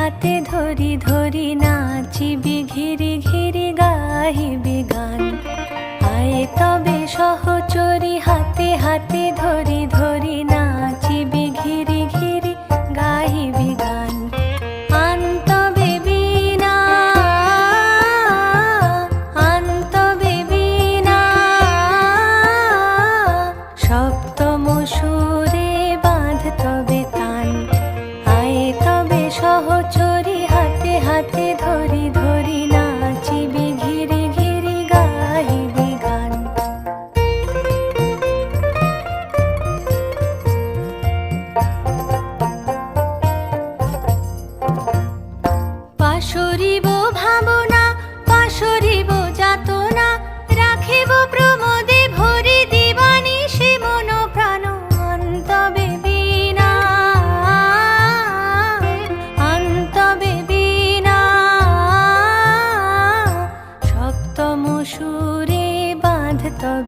হাতে ধরি ধরি নাচিবি ঘিরি ঘিরি গাহিবি গান। আয় তবে সহচরি হাতে হাতে ধরি ধরি নাচিবি ঘিরি ঘিরি গাহিবি গান। আন তবে বীণা আন তবে বীণা সপ্তম সুরে বাঁধ তবে তান। আয় তবে সহচরি হাতে হাতে ধরি ধরি নাচিবি ঘিরি ঘিরি গাহিবি গান। পাশরিব ভাবনা পাশরিব যাতনা রাখিব প্রমোদে ভরি দিবানিশি মন প্রাণ। আন তবে বীণা আন তবে বীণা সপ্তম সুরে বাঁধ তবে